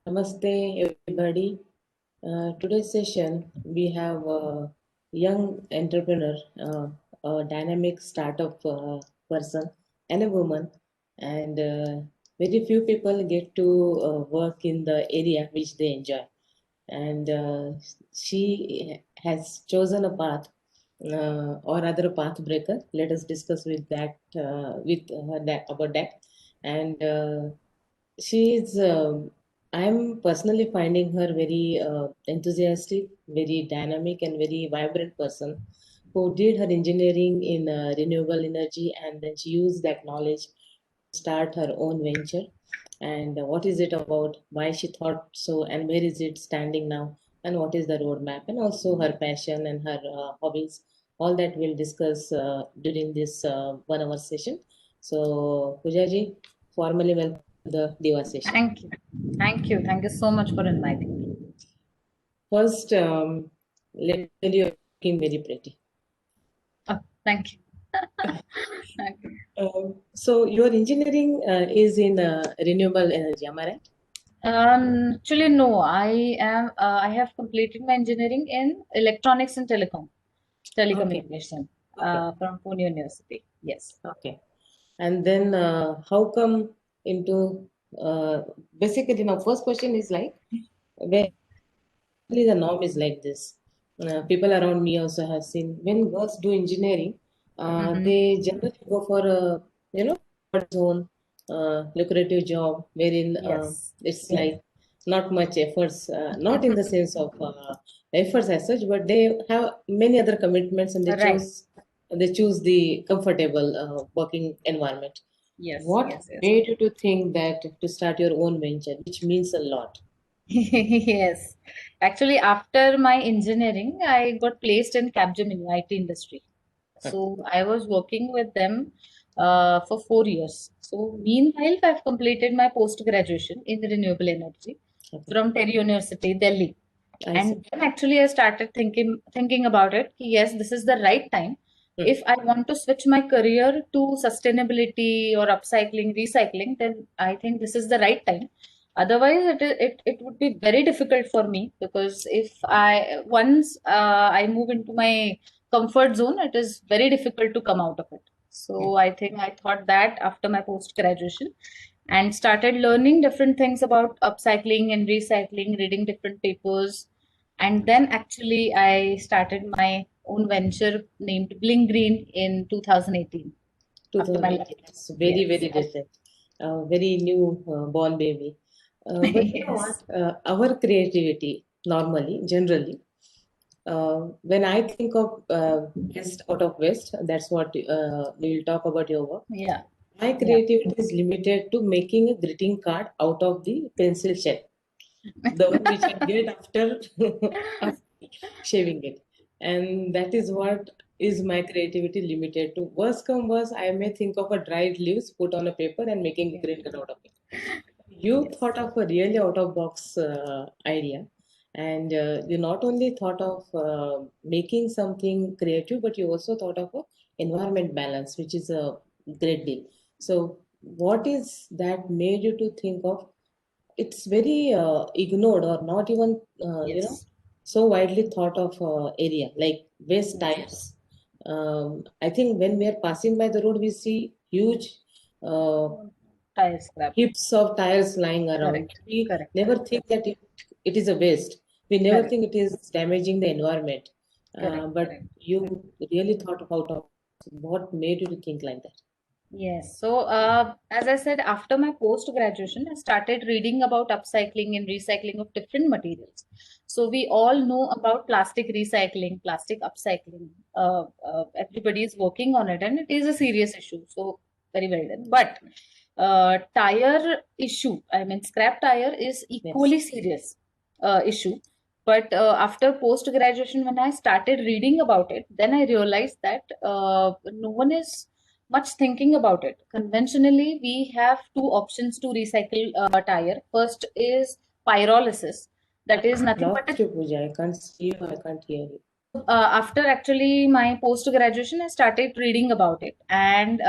Namaste, everybody. Today's session, we have a young entrepreneur, a dynamic startup person, and a woman. And very few people get to work in the area which they enjoy. And she has chosen a path, or rather a path breaker. Let us discuss with that, with her about that. And she's I'm personally finding her very enthusiastic, very dynamic, and very vibrant person who did her engineering in renewable energy, and then she used that knowledge to start her own venture. And what is it about? Why she thought so, and where is it standing now? And what is the roadmap? And also her passion and her hobbies. All that we'll discuss during this 1 hour session. So, Pujaji, formally welcome to the Diva session. Thank you. Thank you. Thank you so much for inviting me. First, let me tell you, you're looking very pretty. Oh, thank you. So, your engineering is in renewable energy, am I right? Actually, no. I have completed my engineering in electronics and telecommunication, Okay. from Pune University. Yes. Okay. And then, how come into basically, now, first question is like, where the norm is like this. People around me also have seen when girls do engineering, Mm-hmm. they generally go for a comfort zone, lucrative job wherein Yes. it's like not much efforts, not in the sense of efforts as such, but they have many other commitments and Right. they choose the comfortable working environment. Yes. What Yes. Yes. made you to think that to start your own venture, which means a lot? Yes. Actually, after my engineering, I got placed in Capgemini IT industry. So I was working with them for 4 years. So meanwhile, I've completed my post graduation in renewable energy Okay, from Terry University, Delhi. I see. And then actually, I started thinking about it. Yes, this is the right time. Hmm. If I want to switch my career to sustainability or upcycling, recycling, then I think this is the right time. Otherwise, it would be very difficult for me, because if I once I move into my comfort zone, it is very difficult to come out of it. Hmm. So I thought that after my post graduation, and started learning different things about upcycling and recycling, reading different papers. And then actually I started my own venture named Bling Green in 2018 after my 2008. life. It's very, Yes. very recent. Very new born baby. But you know what? Yes. Our creativity, normally, generally, when I think of West out of West, that's what we'll talk about your work. Yeah. My Yeah. creativity is limited to making a greeting card out of the pencil shell, the one which I get after, after shaving it. And that is what is my creativity limited to. Worst come worst, I may think of a dried leaves put on a paper and making a Yeah. green color out of it. You Yes. thought of a really out of box idea, and you not only thought of making something creative, but you also thought of a environment balance, which is a great deal. So, what is that made you to think of? It's very ignored or not even Yes. so widely thought of area like waste Yes. tires. I think when we are passing by the road, we see huge uh, Tire scrap. heaps of tires lying around. Correct. We Correct. never think that it is a waste. We never Correct. think it is damaging the environment. Correct. But Correct. you really thought about what made you to think like that. Yes. So, as I said, after my post graduation, I started reading about upcycling and recycling of different materials. So, we all know about plastic recycling, plastic upcycling. Everybody is working on it, and it is a serious issue. So, very well done. But tire issue, I mean, scrap tire is Yes. equally serious issue. But after post graduation, when I started reading about it, then I realized that no one is much thinking about it. Conventionally, we have two options to recycle tire. First is pyrolysis. That is nothing but Lost you, Pooja. I can't see you. I can't hear you. after actually my post graduation, I started reading about it, and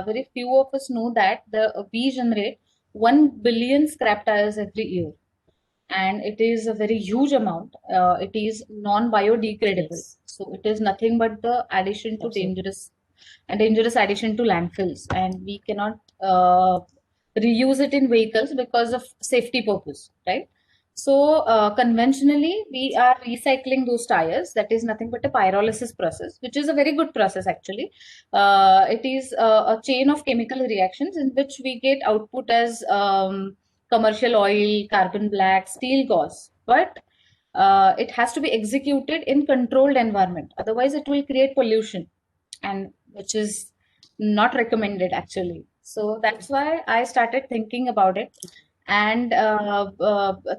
very few of us know that we generate 1 billion scrap tires every year. and it is a very huge amount. It is non-biodegradable, Yes, so it is nothing but the addition to absolutely. dangerous addition to landfills, and we cannot reuse it in vehicles because of safety purpose, right? So conventionally, we are recycling those tires. That is nothing but a pyrolysis process, which is a very good process actually. It is a chain of chemical reactions in which we get output as commercial oil, carbon black, steel gauze. But it has to be executed in controlled environment. Otherwise, it will create pollution, and which is not recommended actually. So that's why I started thinking about it, and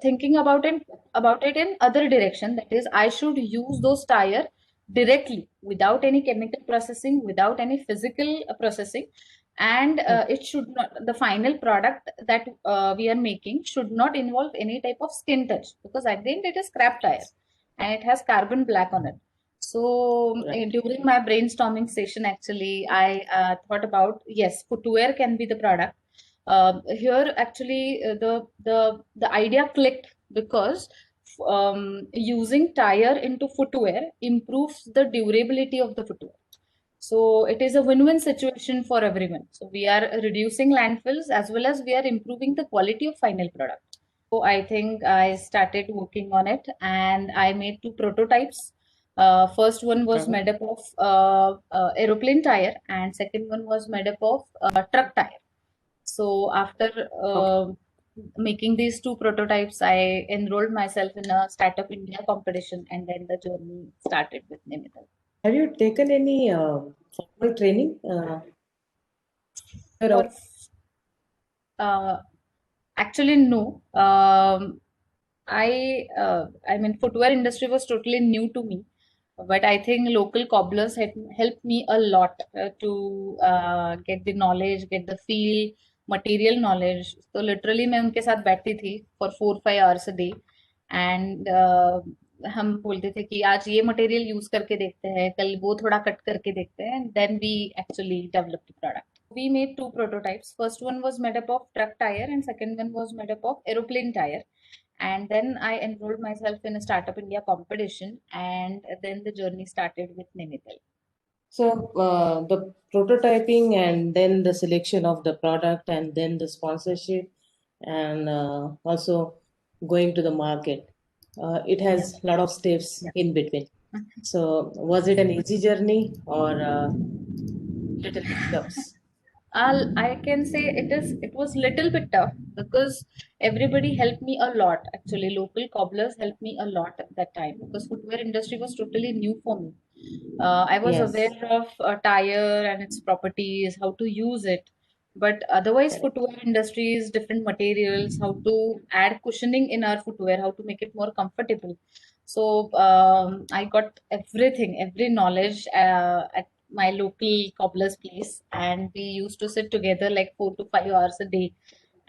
thinking about it in other direction. That is, I should use those tire directly without any chemical processing, without any physical processing, and it should not, the final product that we are making should not involve any type of skin touch, because at the end it is scrap tire and it has carbon black on it. So Right. during my brainstorming session, actually, I thought about, yes, footwear can be the product. Here, actually, the idea clicked because using tire into footwear improves the durability of the footwear. So it is a win-win situation for everyone. So we are reducing landfills as well as we are improving the quality of final product. So I think I started working on it and I made two prototypes. First one was Uh-huh. made up of aeroplane tire, and second one was made up of truck tire. So after Okay. making these two prototypes, I enrolled myself in a Startup India competition, and then the journey started with Nimital. Have you taken any formal training? For uh, Actually, no. I mean, footwear industry was totally new to me, but I think local cobblers had helped me a lot to get the knowledge, get the feel, material knowledge. So literally, मैं उनके साथ बैठती थी for 4-5 hours a day, and हम बोलते थे कि आज ये मटेरियल यूज करके देखते हैं, कल वो थोड़ा कट करके देखते हैं, and then we actually developed the product. We made two prototypes. First one was made up of truck tire, and second one was made up of aeroplane tire. And then I enrolled myself in a Startup India competition, and then the journey started with Nimital. So the prototyping and then the selection of the product and then the sponsorship and also going to the market. It Yeah. has a lot of steps Yeah. in between. So was it an easy journey or little hiccups? I can say it was little bit tough because everybody helped me a lot. Actually, local cobblers helped me a lot at that time because footwear industry was totally new for me. I was Yes, aware of a tire and its properties, how to use it, but otherwise, correct. footwear industries, different materials, how to add cushioning in our footwear, how to make it more comfortable. So I got everything, every knowledge at my local cobbler's place, and we used to sit together like 4 to 5 hours a day.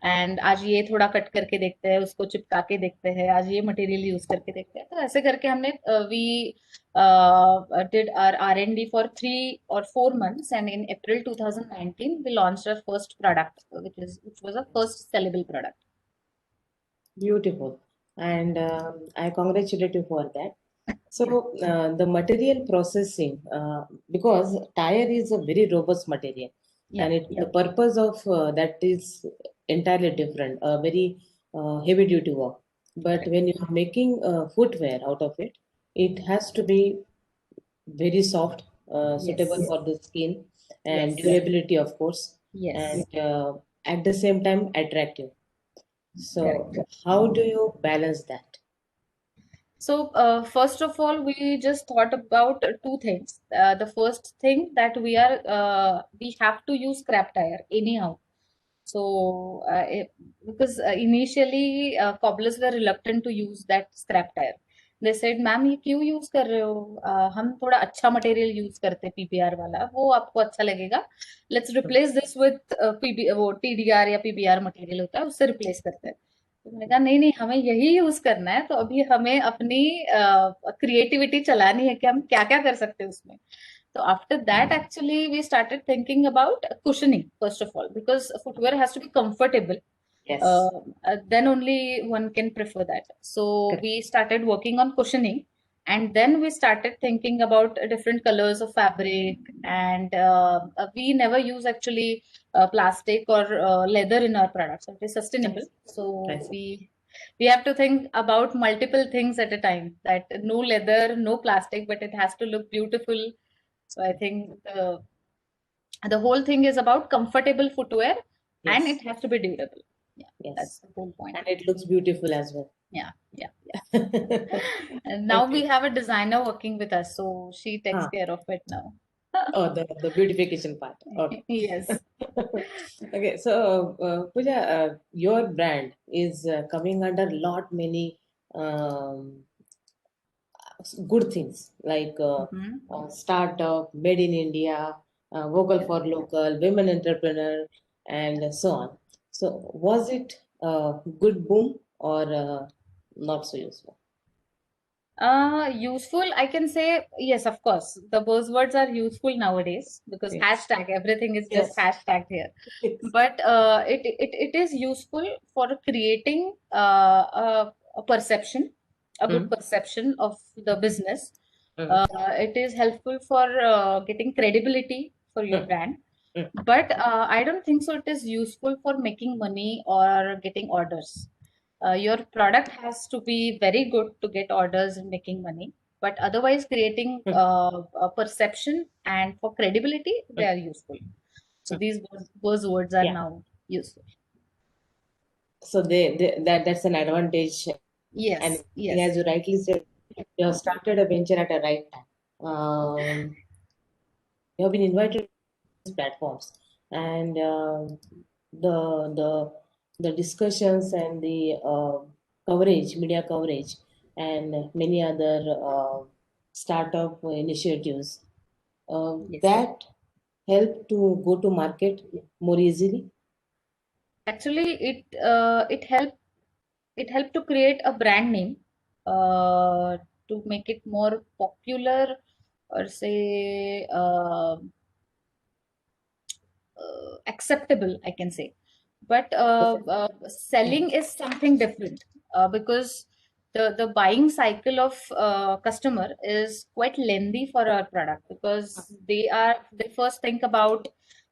And आज ये थोड़ा cut करके देखते हैं, उसको चिपका के देखते हैं, आज ये मटेरियल यूज करके देखते हैं, तो ऐसे करके हमने we did our R&D for 3 or 4 months, and in April 2019 we launched our first product, which was a first sellable product. Beautiful. And I congratulate you for that. So the material processing, because tire is a very robust material, Yeah, and yeah. the purpose of that is entirely different, a very heavy duty work. But Correct. when you are making footwear out of it, it has to be very soft, suitable Yes, for the skin, and yes, durability, of course, yes. and at the same time attractive. So Correct. how do you balance that? So, first of all, we just thought about two things. The first thing that we have to use scrap tire anyhow. So, because initially cobblers were reluctant to use that scrap tire. They said, "ma'am ये क्यों use कर रहे हो? हम थोड़ा अच्छा material use करते हैं पीबीआर वाला, वो आपको अच्छा लगेगा. Let's replace this with PB वो टीडीआर या पीबीआर मटेरियल होता है, उससे रिप्लेस करते हैं." तो मैंने कहा नहीं नहीं, हमें यही यूज करना है, तो अभी हमें अपनी क्रिएटिविटी चलानी है कि हम क्या क्या कर सकते हैं उसमें. So after that, actually, we started thinking about cushioning first of all, because footwear has to be comfortable. Yes. Then only one can prefer that. So Correct. we started working on cushioning, and then we started thinking about different colors of fabric, and we never use actually plastic or leather in our products. It is sustainable. So Nice. we have to think about multiple things at a time, that no leather, no plastic, but it has to look beautiful. So I think the whole thing is about comfortable footwear, and Yes. it has to be durable. Yeah, Yes. that's the whole point. And it looks beautiful as well. Yeah. And now we Okay. have a designer working with us, so she takes Ah. care of it now. Oh, the beautification part. Okay. Yes. Okay. So, Pooja, your brand is coming under lot many um, good things like Mhm. startup, made in India, vocal for local, women entrepreneur, and so on. So, was it a good boom or not so useful? Useful, I can say yes, of course. The buzzwords are useful nowadays because Yes. hashtag, everything is just Yes. hashtag here. But it is useful for creating a perception, a good perception of the business. It is helpful for getting credibility for your brand. But I don't think so. It is useful for making money or getting orders. Your product has to be very good to get orders and making money. But otherwise, creating a perception and for credibility, they are useful. So these buzzwords are Yeah. now useful. So that's an advantage. Yes, And yes. as you rightly said, you have started a venture at a right time. You have been invited to these platforms, and the the the discussions and the coverage, media coverage, and many other startup initiatives Yes. that help to go to market more easily. Actually, it helped to create a brand name, to make it more popular, or say acceptable, I can say. But selling is something different, because the buying cycle of customer is quite lengthy for our product, because they first think about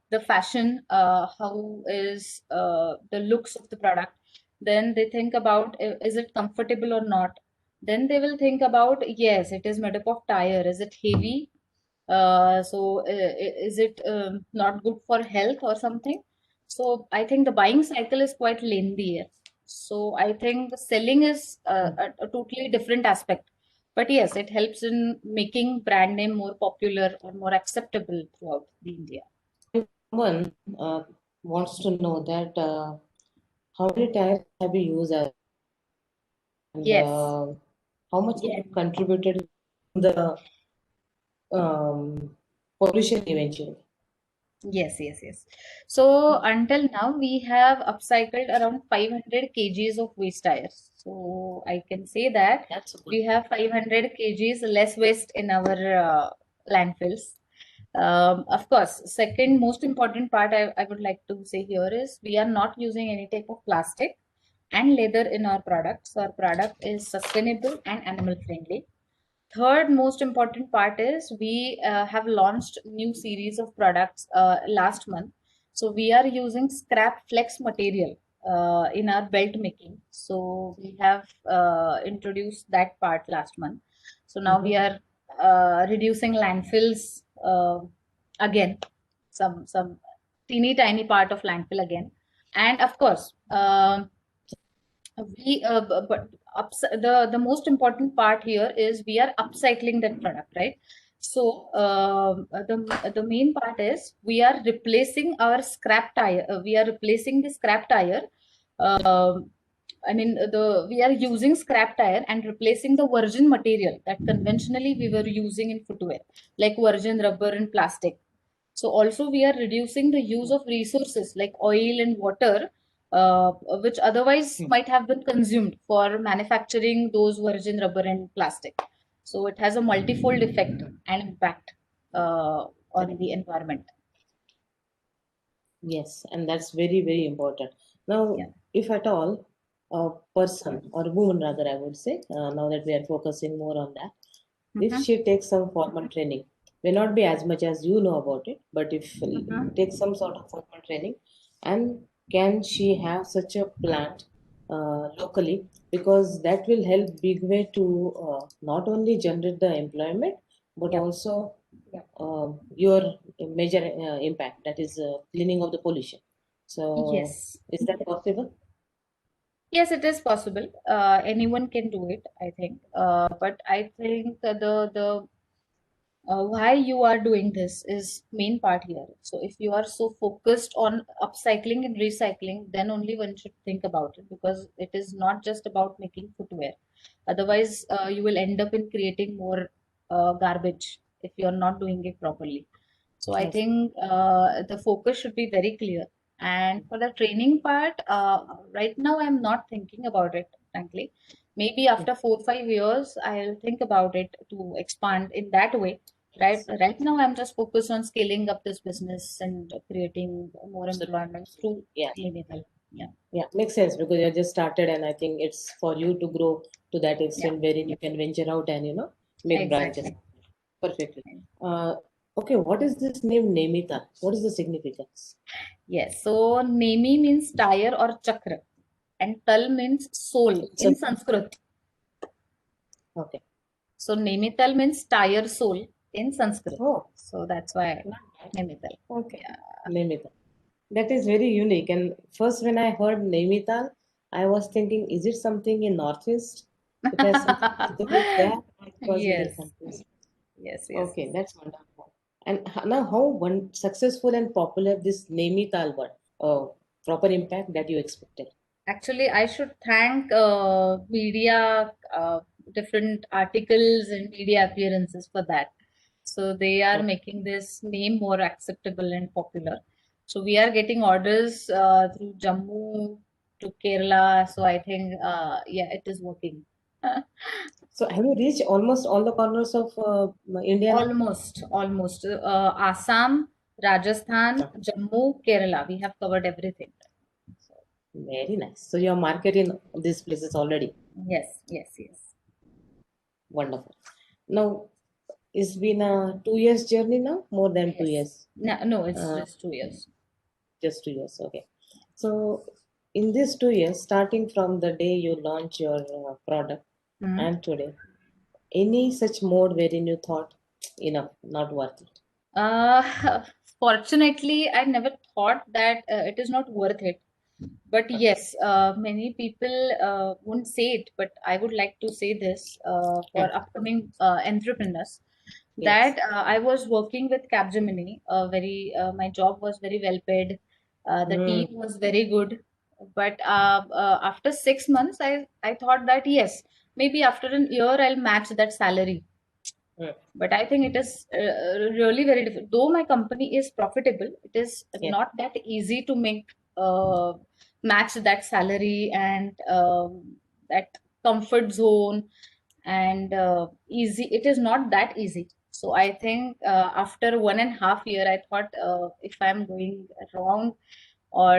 the fashion, how is the looks of the product. Then they think about, is it comfortable or not. Then they will think about, yes, it is made up of tire, is it heavy, is it not good for health or something. So I think the buying cycle is quite lengthy. So I think the selling is a totally different aspect. But yes, it helps in making brand name more popular or more acceptable throughout the India. Someone wants to know that how many tires have you used and Yes. how much have you contributed to the pollution eventually? Yes. So until now, we have upcycled around 500 kgs of waste tires. So I can say that That's a good. we have 500 kgs less waste in our landfills. Of course, second most important part I would like to say here is we are not using any type of plastic and leather in our products. Our product is sustainable and animal friendly. Third most important part is we have launched new series of products last month. So we are using scrap flex material in our belt making. So we have introduced that part last month. So now we are reducing landfills again, some teeny tiny part of landfill again. And of course, but the most important part here is we are upcycling that product, right? So the main part is we are replacing our scrap tire. We are replacing the scrap tire. Um I mean, we are using scrap tire and replacing the virgin material that conventionally we were using in footwear, like virgin rubber and plastic. So also we are reducing the use of resources like oil and water, which otherwise might have been consumed for manufacturing those virgin rubber and plastic. So it has a multifold effect and impact on the environment. Yes, and that's very, very important. Now, Yeah. if at all a person or a woman, rather, I would say, now that we are focusing more on that, if Mm-hmm. she takes some formal training, may not be as much as you know about it, but if Mm-hmm. take some sort of formal training, and can she have such a plant locally? Because that will help big way to not only generate the employment, but Yep. also Yep. your major impact, that is cleaning of the pollution. So, Yes. is that possible? Yes, it is possible. Anyone can do it, I think. But I think the why you are doing this is main part here. So if you are so focused on upcycling and recycling, then only one should think about it, because it is not just about making footwear. Otherwise, you will end up in creating more garbage if you are not doing it properly. So I Yes. think the focus should be very clear. And for the training part, right now I'm not thinking about it, frankly. Maybe after 4 5 years, I'll think about it to expand in that way. Right now, I'm just focused on scaling up this business and creating more Absolutely. employment through Yeah. clinical. Yeah, Yeah, makes sense because you just started, and I think it's for you to grow to that yeah, extent wherein you can venture out and make branches. exactly. Perfectly. Uh, okay, what is this name Nemita? What is the significance? Yes. So Nemi means tire or chakra, and Tal means soul It's a in Sanskrit. okay. So Nemital means tire soul in Sanskrit. Oh, So that's why not bad. Nemital. Okay, Yeah. Nemita. That is very unique. And first, when I heard Nainital, I was thinking, is it something in Northeast? It has something to do with that. I was little Yes, confused. yes, yes. Okay, that's wonderful. And now, how one successful and popular this Nainital word, proper impact that you expected? Actually, I should thank media, different articles and media appearances for that. So they are Okay. making this name more acceptable and popular. So we are getting orders through Jammu to Kerala. So I think, yeah, it is working. So, have you reached almost all the corners of India now? Almost, almost. Assam, Rajasthan, Ah, Jammu, Kerala. We have covered everything. So, very nice. So, you are marketing these places already. yes, yes, yes. Wonderful. Now, it's been a 2 years journey now, more than two Yes. years. No, no, it's Uh, just 2 years. just 2 years. Okay. So, in these 2 years, starting from the day you launch your product Hmm. and today, any such mode wherein you thought, enough, not worth it? Fortunately, I never thought that it is not worth it. But yes, many people won't say it, but I would like to say this Yeah. for upcoming entrepreneurs, Yes. that I was working with Capgemini. My job was very well paid. The team Mm. was very good. But after 6 months, I thought that yes, maybe after an year I'll match that salary. Mm. But I think it is really very difficult. Though my company is profitable, it is Yeah. not that easy to make match that salary and that comfort zone, and easy. It is not that easy. So I think after 1.5 year, I thought if I'm going wrong, or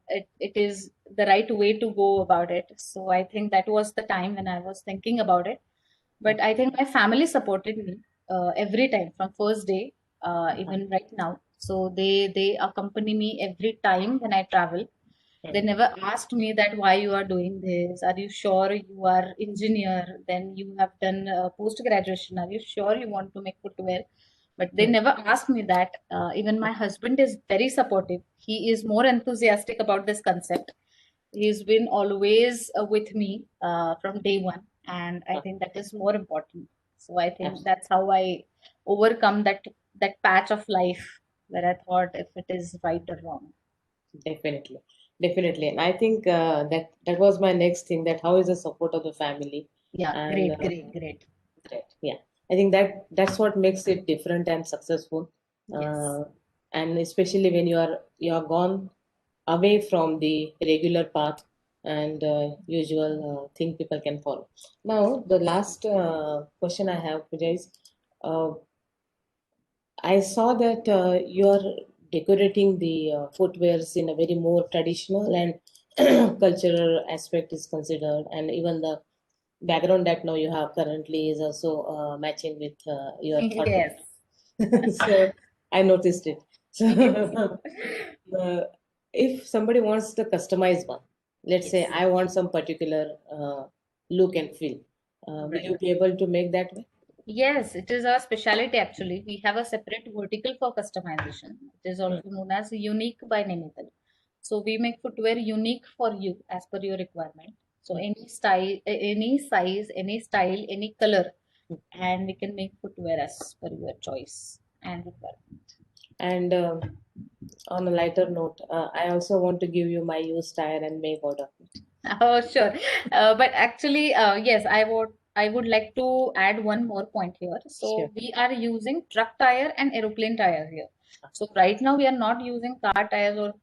it is the right way to go about it. So I think that was the time when I was thinking about it. Mm. But I think my family supported me every time from first day, even right now. So they accompany me every time when I travel. They Mm. never asked me that why you are doing this. Are you sure you are engineer? Then you have done post graduation. Are you sure you want to make footwear? But they Mm. never asked me that. Even my husband is very supportive. He is more enthusiastic about this concept. He's been always with me from day one, and I Mm. think that is more important. So I think Absolutely. that's how I overcome that patch of life where I thought if it is right or wrong. Definitely. Definitely. And I think that was my next thing, that how is the support of the family? Yeah, And great, great, great. great. Yeah, I think that's what makes it different and successful, Yes. uh, and especially when you are gone away from the regular path and usual thing people can follow. Now, the last question I have, Pooja, is uh, I saw that you are decorating the footwears in a very more traditional and cultural aspect is considered, and even the background that now you have currently is also matching with your thought. Yes. So I noticed it. Yes. So if somebody wants the customized one, let's say Yes. I want some particular look and feel, will Right. you be able to make that way? Yes, it is our specialty actually. We have a separate vertical for customization. It is also known as unique by Nainital. So we make footwear unique for you as per your requirement. So any style, any size, any style, any color, and we can make footwear as per your choice and requirement. And on a lighter note, I also want to give you my used tire and make order. Oh, sure. But actually, yes, I would like to add one more point here. Sure. So we are using truck tire and aeroplane tire here. So right now we are not using car tires or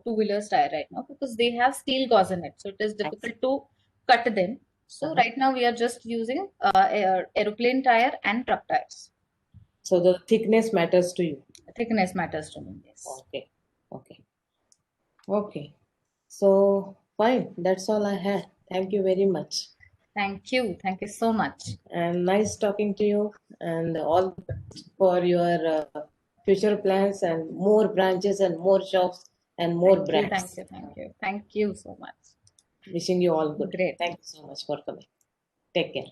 two-wheelers tire right now because they have steel gauze in it. So it is difficult to cut them. So Uh-huh. right now we are just using aeroplane tire and truck tires. So the thickness matters to you. Thickness matters to me. Yes. Okay. Okay. Okay. So fine. That's all I had. Thank you very much. Thank you. Thank you so much. And nice talking to you. And all the best for your future plans and more branches and more shops and more Thank you. Thank brands. you. Thank you. Thank you so much. Wishing you all good. Great. Thank you so much for coming. Take care.